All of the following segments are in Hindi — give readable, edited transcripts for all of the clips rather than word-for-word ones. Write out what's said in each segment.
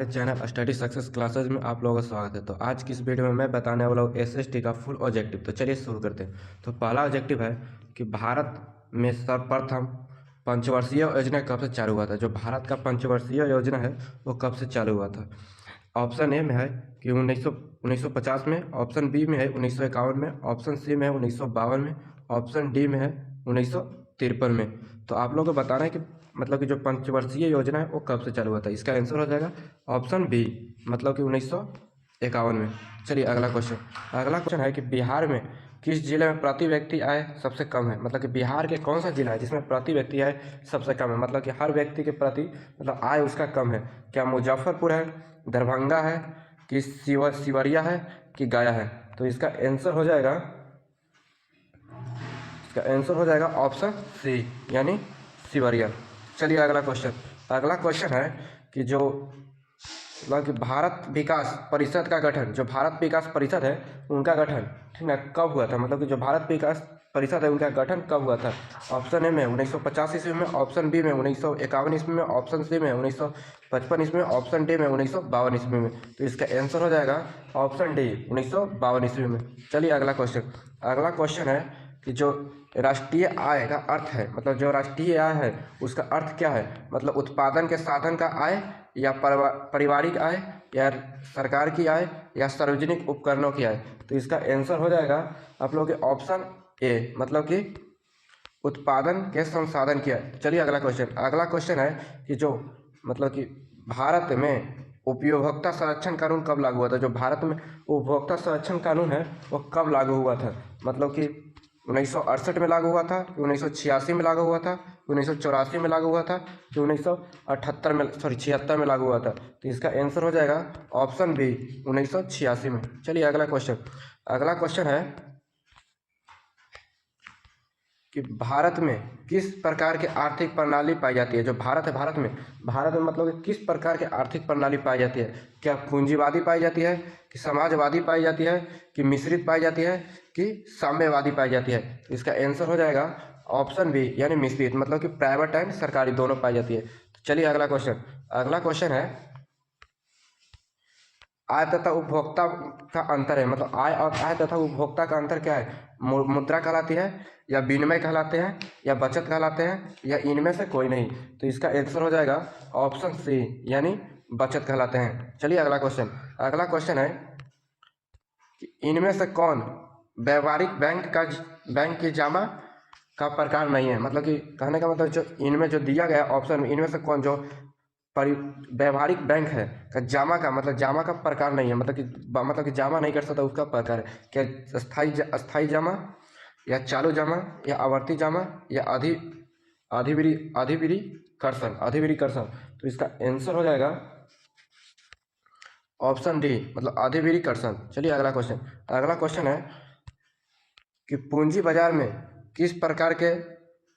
चैनल स्टडी सक्सेस क्लासेज में आप लोगों का स्वागत है। तो आज की इस वीडियो में मैं बताने वाला हूँ एसएसटी का फुल ऑब्जेक्टिव। तो चलिए शुरू करते हैं। तो पहला ऑब्जेक्टिव है कि भारत में सर्वप्रथम पंचवर्षीय योजना कब से चालू हुआ था। जो भारत का पंचवर्षीय योजना है वो कब से चालू हुआ था। ऑप्शन ए में है कि 1950 में, ऑप्शन बी में है 1951 में, ऑप्शन सी में है 1952 में, ऑप्शन डी में है 1953 में। तो आप लोगों को बताना है कि मतलब कि जो पंचवर्षीय योजना है वो कब से चालू हुआ था। इसका आंसर हो जाएगा ऑप्शन बी, मतलब कि 1951 में। चलिए अगला क्वेश्चन है कि बिहार में किस जिले में प्रति व्यक्ति आय सबसे कम है। मतलब कि बिहार के कौन सा जिला है जिसमें प्रति व्यक्ति आय सबसे कम है, मतलब कि हर व्यक्ति के प्रति मतलब आय उसका कम है। क्या मुजफ्फरपुर है, दरभंगा है, कि सिवरिया है, कि गया है। तो इसका आंसर हो जाएगा ऑप्शन सी, यानी सिवरिया। चलिए अगला क्वेश्चन है कि जो मतलब कि भारत विकास परिषद का गठन, जो भारत विकास परिषद है उनका गठन ठीक है कब हुआ था। मतलब कि जो भारत विकास परिषद है उनका गठन कब हुआ था। ऑप्शन ए में 1950 ईस्वी में, ऑप्शन बी में 1951 ईस्वी में, ऑप्शन सी में 1955 ईस्वी में, ऑप्शन डी में 1952 ईस्वी में। तो इसका आंसर हो जाएगा ऑप्शन डी, 1952 ईस्वी में। चलिए अगला क्वेश्चन है कि जो राष्ट्रीय आय का अर्थ है, मतलब जो राष्ट्रीय आय है उसका अर्थ क्या है। मतलब उत्पादन के साधन का आय, या पारिवारिक आय, या सरकार की आय, या सार्वजनिक उपकरणों की आय। तो इसका आंसर हो जाएगा आप लोगों के ऑप्शन ए, मतलब कि उत्पादन के संसाधन की आय। चलिए अगला क्वेश्चन है कि जो मतलब कि भारत में उपभोक्ता संरक्षण कानून कब लागू हुआ था। जो भारत में उपभोक्ता संरक्षण कानून है वो कब लागू हुआ था। मतलब कि 1968 में लागू हुआ था, 1986 में लागू हुआ था, 1984 में लागू हुआ था, कि 1978 में 76 में लागू हुआ था। तो इसका आंसर हो जाएगा ऑप्शन बी, 1986 में। चलिए अगला क्वेश्चन है कि भारत में किस प्रकार की आर्थिक प्रणाली पाई जाती है। जो भारत है, भारत में मतलब कि किस प्रकार की आर्थिक प्रणाली पाई जाती है। क्या पूंजीवादी पाई जाती है, कि समाजवादी पाई जाती है, कि मिश्रित पाई जाती है, कि साम्यवादी पाई जाती है। तो इसका आंसर हो जाएगा ऑप्शन बी, यानी मिश्रित, मतलब कि प्राइवेट एंड सरकारी दोनों पाई जाती है। तो चलिए अगला क्वेश्चन है आय तथा उपभोक्ता का अंतर है। मतलब आय तथा उपभोक्ता का अंतर क्या है। मुद्रा कहलाती है, या विनिमय कहलाते हैं, या बचत कहलाते हैं, या इनमें से कोई नहीं। तो इसका आंसर हो जाएगा ऑप्शन सी, यानी बचत कहलाते हैं। चलिए अगला क्वेश्चन है कि इनमें से कौन व्यवहारिक बैंक की जमा का प्रकार नहीं है। मतलब कि कहने का मतलब जो इनमें जो दिया गया ऑप्शन में, इनमें से कौन जो व्यवहारिक बैंक है का जामा का मतलब जामा का प्रकार नहीं है। मतलब कि जामा नहीं कर सकता उसका प्रकार है। क्या अस्थाई जामा, या चालू जामा, या आवर्ती जामा, या अधिविरी कर्षण। तो इसका आंसर हो जाएगा ऑप्शन डी, मतलब अधिविरी कर्षण। चलिए अगला क्वेश्चन है कि पूंजी बाजार में किस प्रकार के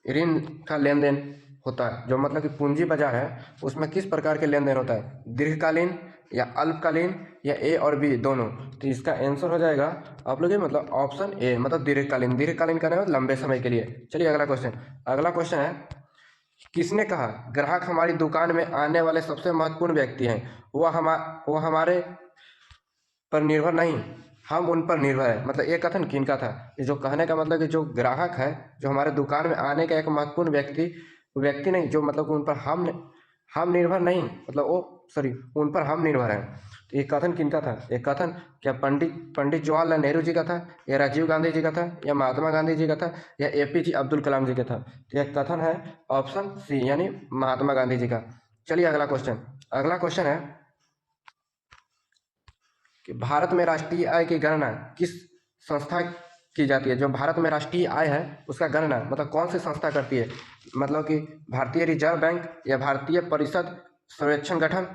ऋण का लेन देन होता है। जो मतलब कि पूंजी बाजार है उसमें किस प्रकार के लेन देन होता है, दीर्घकालीन, या अल्पकालीन, या ए और बी दोनों। तो इसका आंसर हो जाएगा आप लोग मतलब ऑप्शन ए, मतलब दीर्घकालीन का मतलब लंबे समय के लिए। चलिए अगला क्वेश्चन है किसने कहा ग्राहक हमारी दुकान में आने वाले सबसे महत्वपूर्ण व्यक्ति हैं। वो हमारे पर निर्भर नहीं, हम उन पर निर्भर है। मतलब ये कथन किनका था। ये जो कहने का मतलब कि जो ग्राहक है, जो हमारे दुकान में आने का एक महत्वपूर्ण व्यक्ति नहीं, जो मतलब कि उन पर हम निर्भर नहीं, मतलब वो सॉरी उन पर हम निर्भर हैं। तो ये कथन किनका था। ये कथन क्या पंडित जवाहरलाल नेहरू जी का था, या राजीव गांधी जी का था, या महात्मा गांधी जी का था, या एपीजे अब्दुल कलाम जी का था। तो यह कथन है ऑप्शन सी, यानी महात्मा गांधी जी का। चलिए अगला क्वेश्चन है कि भारत में राष्ट्रीय आय की गणना किस संस्था की जाती है। जो भारत में राष्ट्रीय आय है उसका गणना मतलब कौन सी संस्था करती है। मतलब कि भारतीय रिजर्व बैंक, या भारतीय परिषद सर्वेक्षण गठन,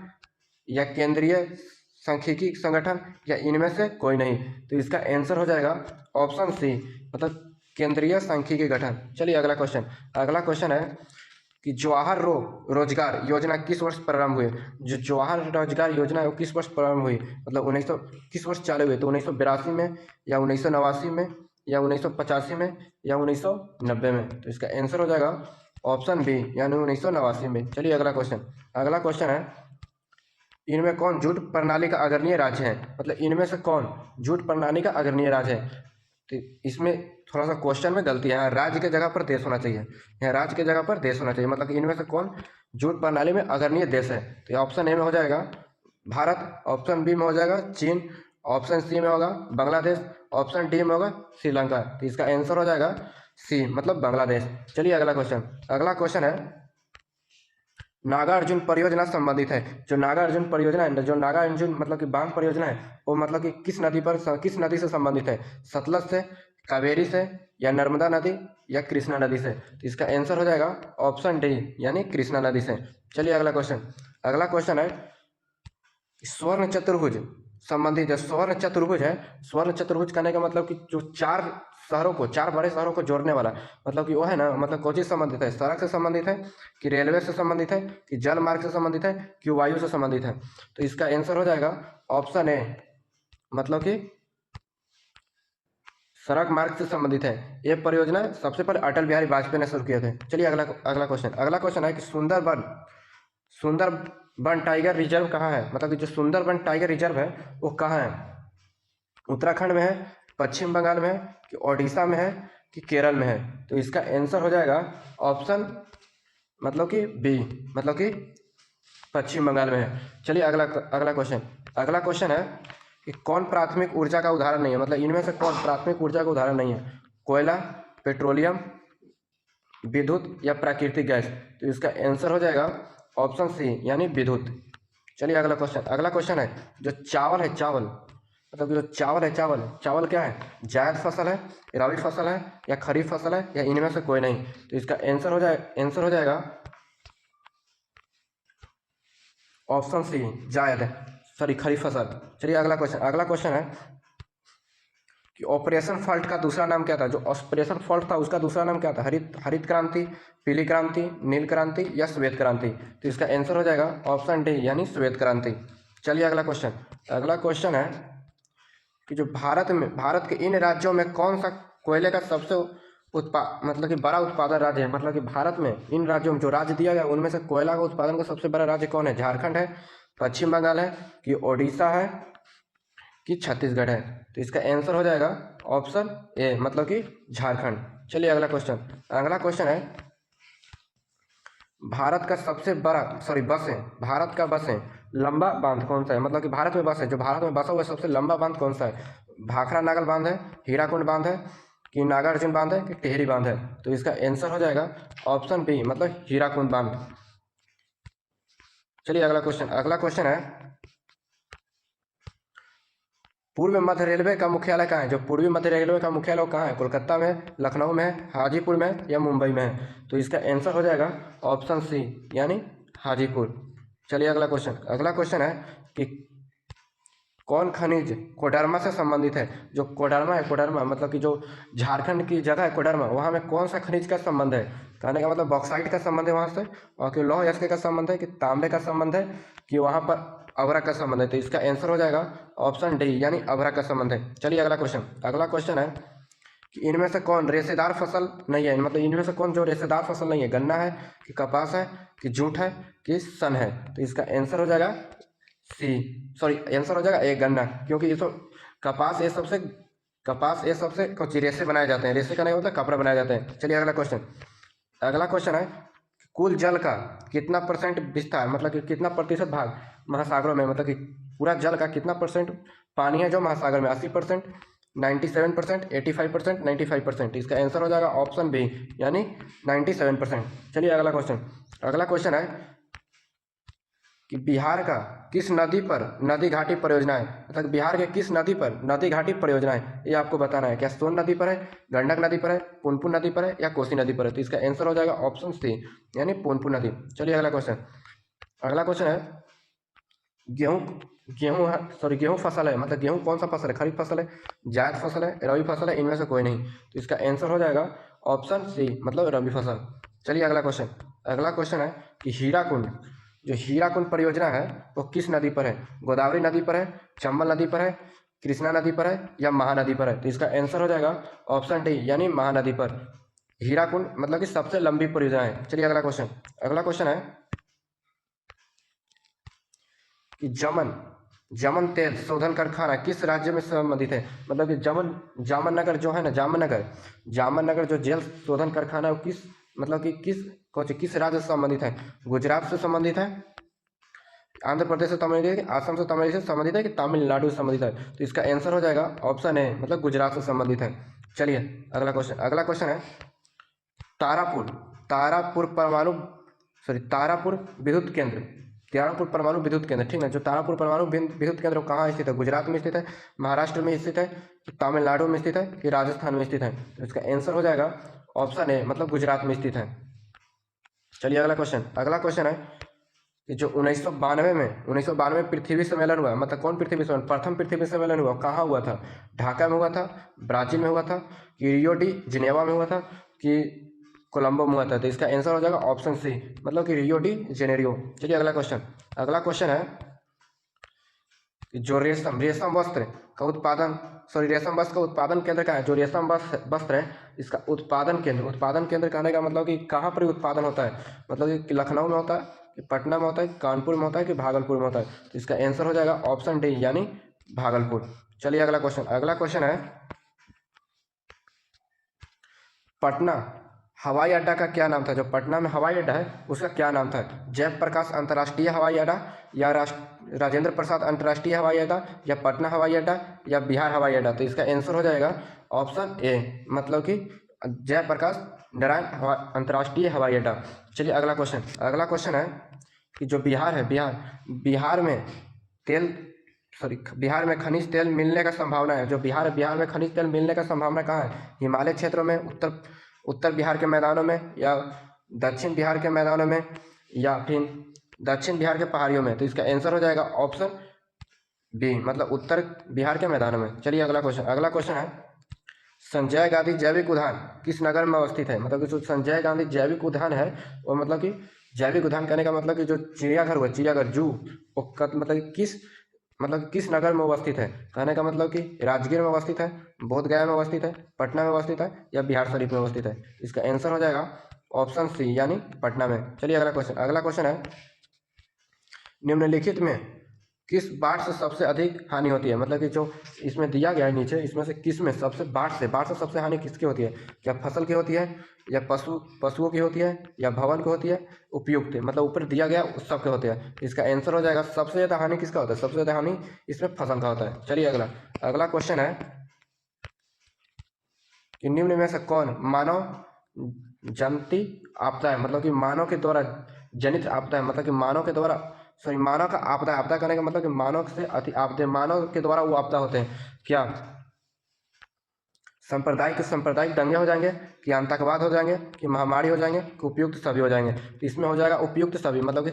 या केंद्रीय सांख्यिकी संगठन, या इनमें से कोई नहीं। तो इसका आंसर हो जाएगा ऑप्शन सी, मतलब केंद्रीय सांख्यिकी गठन। चलिए अगला क्वेश्चन है कि जवाहर रोजगार योजना किस वर्ष प्रारंभ हुई। जो जवाहर रोजगार योजना है वो किस वर्ष प्रारंभ हुई, मतलब 1900 किस वर्ष चालू हुई। तो 1982 में, या 1989 में, या 1985 में, या 1990 में। तो इसका आंसर हो जाएगा ऑप्शन बी, यानी 1989 में। चलिए अगला क्वेश्चन है इनमें कौन जूट प्रणाली का अग्रणीय राज्य है, मतलब इनमें से कौन जूट प्रणाली का अग्रणीय राज्य है। तो इसमें थोड़ा सा क्वेश्चन में गलती है, यहाँ राज्य के जगह पर देश होना चाहिए, यहाँ राज्य के जगह पर देश होना चाहिए, मतलब इनमें से कौन जूट प्रणाली में अग्रणीय देश है। तो ऑप्शन ए में हो जाएगा भारत, ऑप्शन बी में हो जाएगा चीन, ऑप्शन सी में होगा बांग्लादेश, ऑप्शन डी में होगा श्रीलंका। तो इसका आंसर हो जाएगा सी, मतलब बांग्लादेश। चलिए अगला क्वेश्चन, अगला क्वेश्चन है नागार्जुन परियोजना संबंधित है। जो नागार्जुन परियोजना है, जो नागार्जुन मतलब कि बांध परियोजना है, वो मतलब कि किस नदी से संबंधित है, सतलज से, कावेरी से, या नर्मदा नदी, या कृष्णा नदी से। तो इसका आंसर हो जाएगा ऑप्शन डी, यानी कृष्णा नदी से। चलिए अगला क्वेश्चन, अगला क्वेश्चन है स्वर्ण चतुर्भुज संबंधित है। स्वर्ण चतुर्भुज है, स्वर्ण चतुर्भुज कहने का मतलब कि जो चार शहरों को, चार बड़े शहरों को जोड़ने वाला, मतलब कि वो है ना, मतलब कौन चीज संबंधित है, सड़क से संबंधित है, कि रेलवे से संबंधित है, कि जल मार्ग से संबंधित है, कि वायु से संबंधित है। तो इसका आंसर हो जाएगा ऑप्शन ए, मतलब कि सड़क मार्ग से संबंधित है। ये परियोजना सबसे पहले अटल बिहारी वाजपेयी ने शुरू किए थे। चलिए अगला क्वेश्चन, अगला क्वेश्चन है कि सुंदरबन टाइगर रिजर्व कहाँ है, मतलब कि जो सुंदरबन टाइगर रिजर्व है वो कहाँ है, उत्तराखंड में है, पश्चिम बंगाल में है, कि ओडिशा में है, कि केरल में है। तो इसका आंसर हो जाएगा ऑप्शन मतलब कि बी, मतलब कि पश्चिम बंगाल में है। चलिए अगला क्वेश्चन है कि कौन प्राथमिक ऊर्जा का उदाहरण नहीं है, मतलब इनमें से कौन प्राथमिक ऊर्जा का उदाहरण नहीं है, कोयला, पेट्रोलियम, विद्युत, या प्राकृतिक गैस। तो इसका आंसर हो जाएगा ऑप्शन सी, यानी विद्युत। चलिए अगला क्वेश्चन है जो चावल है, चावल मतलब जो चावल है, चावल क्या है, जायद फसल है, रबी फसल है, या खरीफ फसल है, या इनमें से कोई नहीं। तो इसका आंसर हो जाएगा ऑप्शन सी, जायद है, सॉरी खरीफ फसल। चलिए अगला क्वेश्चन है कि ऑपरेशन फॉल्ट का दूसरा नाम क्या था, जो ऑपरेशन फॉल्ट था उसका दूसरा नाम क्या था, हरित क्रांति, पीली क्रांति, नील क्रांति, या श्वेत क्रांति। तो इसका आंसर हो जाएगा ऑप्शन डी, यानी श्वेत क्रांति। चलिए अगला क्वेश्चन है कि जो भारत के इन राज्यों में कौन सा कोयले का सबसे मतलब कि बड़ा उत्पादन राज्य है, मतलब कि भारत में इन राज्यों में जो राज्य दिया गया उनमें से कोयला का उत्पादन का सबसे बड़ा राज्य कौन है, झारखंड है, पश्चिम बंगाल है, कि ओडिशा है, कि छत्तीसगढ़ है। तो इसका आंसर हो जाएगा ऑप्शन ए, मतलब कि झारखंड। चलिए अगला क्वेश्चन है भारत का सबसे बड़ा भारत का बस है लंबा बांध कौन सा है, मतलब कि भारत में बस है, जो भारत में बसा हुआ सबसे लंबा बांध कौन सा है, भाखड़ा नागल बांध है, हीराकुंड बांध है, कि नागार्जुन बांध है, कि टिहरी बांध है। तो इसका आंसर हो जाएगा ऑप्शन बी, मतलब हीराकुंड बांध। चलिए अगला क्वेश्चन है पूर्व मध्य रेलवे का मुख्यालय कहाँ है, जो पूर्वी मध्य रेलवे का मुख्यालय कहाँ है, कोलकाता में, लखनऊ में, हाजीपुर में, या मुंबई में है। तो इसका आंसर हो जाएगा ऑप्शन सी, यानी हाजीपुर। चलिए अगला क्वेश्चन है कि कौन खनिज कोडरमा से संबंधित है, जो कोडरमा मतलब कि जो झारखंड की जगह है कोडरमा, वहाँ में कौन सा खनिज का संबंध है, कहने का मतलब बॉक्साइट का संबंध है वहाँ से, और कि लौह अयस्क का संबंध है, कि तांबे का संबंध है, कि वहाँ पर अभ्रक का संबंध है। तो इसका आंसर हो जाएगा ऑप्शन डी, यानी अभ्रक का संबंध है। चलिए अगला क्वेश्चन है कि इनमें से कौन रेशेदार फसल नहीं है, मतलब इनमें से कौन जो रेशेदार फसल नहीं है, गन्ना है, कि कपास है, कि जूट है, कि सन है। तो इसका आंसर हो जाएगा आंसर हो जाएगा ए, गन्ना, क्योंकि ये तो कपास ये सबसे कुछ रेशे बनाए जाते हैं, रेशे का नहीं होता कपड़ा बनाए जाते हैं। चलिए अगला क्वेश्चन है कुल जल का कितना परसेंट विस्तार, मतलब कि कितना प्रतिशत भाग महासागरों में, मतलब कि पूरा जल का कितना परसेंट पानी है जो महासागर में, 80%, 97%, 85%, 95%। इसका आंसर हो जाएगा ऑप्शन बी, यानी 97%। चलिए अगला क्वेश्चन है कि बिहार का किस नदी पर नदी घाटी परियोजना है, मतलब बिहार के किस नदी पर नदी घाटी परियोजना है, ये आपको बताना है। क्या सोन नदी पर है, गंडक नदी पर है, पुनपुन नदी पर है, या कोसी नदी पर है। तो इसका आंसर हो जाएगा ऑप्शन सी, यानी पुनपुन नदी। चलिए अगला क्वेश्चन है गेहूं फसल है, मतलब गेहूं कौन सा फसल है, खरीफ फसल है, जायद फसल है, रबी फसल है, इनमें से कोई नहीं। तो इसका आंसर हो जाएगा ऑप्शन सी, मतलब रबी फसल। चलिए अगला क्वेश्चन है कि हीराकुंड परियोजना है वो किस नदी पर है, गोदावरी नदी पर है, चंबल नदी पर है, कृष्णा नदी पर है, या महानदी पर है। तो इसका आंसर हो जाएगा ऑप्शन डी, यानी महानदी पर। हीराकुंड मतलब कि सबसे लंबी परियोजना है। चलिए अगला क्वेश्चन है कि जमन तेल शोधन कारखाना किस राज्य में संबंधित है। मतलब कि जामन नगर जो है ना, जामन नगर जो जेल शोधन कारखाना है वो किस मतलब कि किस राज्य से संबंधित है। गुजरात से संबंधित है, आंध्र प्रदेश से संबंधित है, असम से संबंधित है, कि तमिलनाडु से संबंधित है। तो इसका आंसर हो जाएगा ऑप्शन ए, मतलब गुजरात से संबंधित है। चलिए अगला क्वेश्चन है तारापुर परमाणु विद्युत केंद्र, ठीक है। जो तारापुर परमाणु विद्युत केंद्र कहाँ स्थित है? गुजरात में स्थित है, महाराष्ट्र में स्थित है, कि तमिलनाडु में स्थित है, कि राजस्थान में स्थित है। तो इसका आंसर हो जाएगा ऑप्शन ए, मतलब गुजरात में स्थित है। चलिए अगला क्वेश्चन है कि जो 1992 में पृथ्वी सम्मेलन हुआ, मतलब कौन पृथ्वी सम्मेलन, प्रथम पृथ्वी सम्मेलन हुआ, कहाँ हुआ था? ढाका में हुआ था, ब्राजील में हुआ था, कि रियो डी जिनेवा में हुआ था, कि कोलंबो में हुआ था। तो इसका आंसर हो जाएगा ऑप्शन सी, मतलब कि रियो डी जेनेरियो। चलिए अगला क्वेश्चन है कि जो रेशम वस्त्र का उत्पादन केंद्र का है, जो रेशम वस्त्र है इसका उत्पादन केंद्र कहने का मतलब कि कहाँ पर उत्पादन होता है। मतलब कि लखनऊ में होता है, कि पटना में होता है, कानपुर में होता है, कि भागलपुर में होता है। तो इसका आंसर हो जाएगा ऑप्शन डी, यानी भागलपुर। चलिए अगला क्वेश्चन है पटना हवाई अड्डा का क्या नाम था। जो पटना में हवाई अड्डा है उसका क्या नाम था? जयप्रकाश अंतर्राष्ट्रीय हवाई अड्डा, या राजेंद्र प्रसाद अंतर्राष्ट्रीय हवाई अड्डा, या पटना हवाई अड्डा, या बिहार हवाई अड्डा। तो इसका आंसर हो जाएगा ऑप्शन ए, मतलब कि जयप्रकाश नारायण अंतर्राष्ट्रीय हवाई अड्डा। चलिए अगला क्वेश्चन है कि जो बिहार में खनिज तेल मिलने का संभावना है। जो बिहार में खनिज तेल मिलने का संभावना कहाँ है? हिमालय क्षेत्रों में, उत्तर बिहार के मैदानों में, या दक्षिण बिहार के मैदानों में, या फिर दक्षिण बिहार के पहाड़ियों में। तो इसका आंसर हो जाएगा ऑप्शन बी, मतलब उत्तर बिहार के मैदानों में। चलिए अगला क्वेश्चन है संजय गांधी जैविक उद्यान किस नगर में अवस्थित है। मतलब कि जो संजय गांधी जैविक उद्यान है वो, मतलब कि जैविक उद्यान कहने का मतलब कि जो चिड़ियाघर हुआ, चिड़ियाघर जू, वो मतलब किस नगर में अवस्थित है। कहने का मतलब कि राजगीर में अवस्थित है, बोधगया में अवस्थित है, पटना में अवस्थित है, या बिहार शरीफ में अवस्थित है। इसका आंसर हो जाएगा ऑप्शन सी, यानी पटना में। चलिए अगला क्वेश्चन है निम्नलिखित में किस बाढ़ से सबसे अधिक हानि होती है। मतलब कि जो इसमें दिया गया है नीचे, इसमें से किस में सबसे बाढ़ से सबसे हानि किसकी होती है? क्या फसल की होती है, या पशुओं की होती है, या भवन की होती है, उपयुक्त, मतलब ऊपर दिया गया उस सब के होते हैं। इसका आंसर हो जाएगा सबसे ज़्यादा हानि किसका होता है? सबसे ज़्यादा हानि इसमें फसल का होता है। चलिए अगला क्वेश्चन है कि निम्न में से कौन मानव जनती आपदा है। मतलब कि मानव के द्वारा जनित आपदा है, मतलब कि मानव के द्वारा मानव का आपदा करने का मतलब कि मानव से अति आपदे, मानव के द्वारा वो आपदा होते हैं। क्या सांप्रदायिक दंगे हो जाएंगे, कि आतंकवाद हो जाएंगे, कि महामारी हो जाएंगे, कि उपयुक्त सभी हो जाएंगे। तो इसमें हो जाएगा उपयुक्त सभी, मतलब कि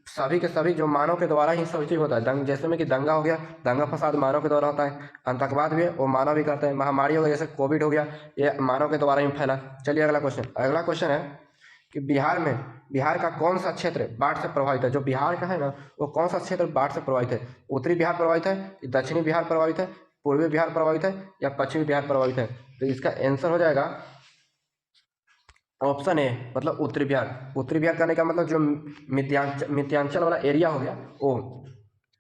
सभी के सभी जो मानव के द्वारा ही सब चीज़ होता है। जैसे में कि दंगा हो गया, दंगा फसाद मानव के द्वारा होता है। आतंकवाद भी है वो मानव ही करते हैं। महामारी हो गया, जैसे कोविड हो गया, ये मानव के द्वारा ही फैला। चलिए अगला क्वेश्चन है कि बिहार का कौन सा क्षेत्र बाढ़ से प्रभावित है। जो बिहार का है ना, वो कौन सा क्षेत्र बाढ़ से प्रभावित है? उत्तरी बिहार प्रभावित है, दक्षिणी बिहार प्रभावित है, पूर्वी बिहार प्रभावित है, या पश्चिमी बिहार प्रभावित है। तो इसका आंसर हो जाएगा ऑप्शन ए, मतलब उत्तरी बिहार करने का मतलब जो मिथिलांचल वाला एरिया हो गया, वो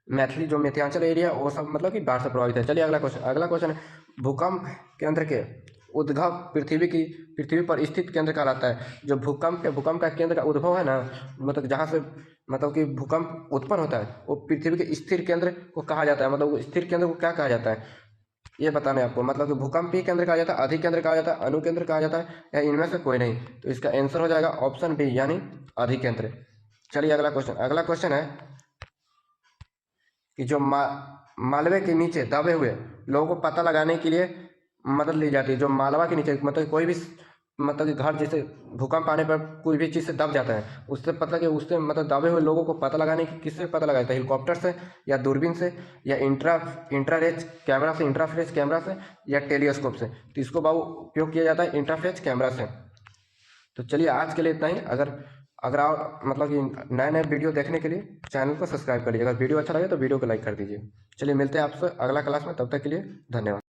मैथिली जो मिथिलांचल एरिया वो सब मतलब कि बाढ़ से प्रभावित है। चलिए अगला क्वेश्चन है भूकंप केंद्र के उद्भव पृथ्वी पर स्थित केंद्र कहलाता है। जो भूकंप का केंद्र का उद्भव है ना, मतलब जहाँ से मतलब कि भूकंप उत्पन्न होता है, वो पृथ्वी के स्थिर केंद्र को कहा जाता है। मतलब स्थिर केंद्र को क्या कहा जाता है ये बताना है आपको। मतलब कि भूकंप ही केंद्र कहा जाता है, अधिक केंद्र कहा जाता है, अणु केंद्र कहा जाता है, या इनमें से कोई नहीं। तो इसका आंसर हो जाएगा ऑप्शन बी, यानी अधिक केंद्र। चलिए अगला क्वेश्चन है कि जो मालवे के नीचे दबे हुए लोगों को पता लगाने के लिए मदद ली जाती है। जो मालवा के नीचे मतलब कोई भी मतलब कि घर जैसे भूकंप आने पर कोई भी चीज़ से दब जाता है, उससे पता कि उससे मतलब दबे हुए लोगों को पता लगाने की किससे पता लगाया जाता है? हेलीकॉप्टर से, या दूरबीन से, या इंफ्रारेड कैमरा से, या टेलीस्कोप से। तो इसको बाबू उपयोग किया जाता है इंफ्रारेड कैमरा से। तो चलिए आज के लिए इतना ही। अगर आप मतलब कि नए वीडियो देखने के लिए चैनल को सब्सक्राइब कर लीजिए। अगर वीडियो अच्छा लगे तो वीडियो को लाइक कर दीजिए। चलिए मिलते हैं आपसे अगला क्लास में, तब तक के लिए धन्यवाद।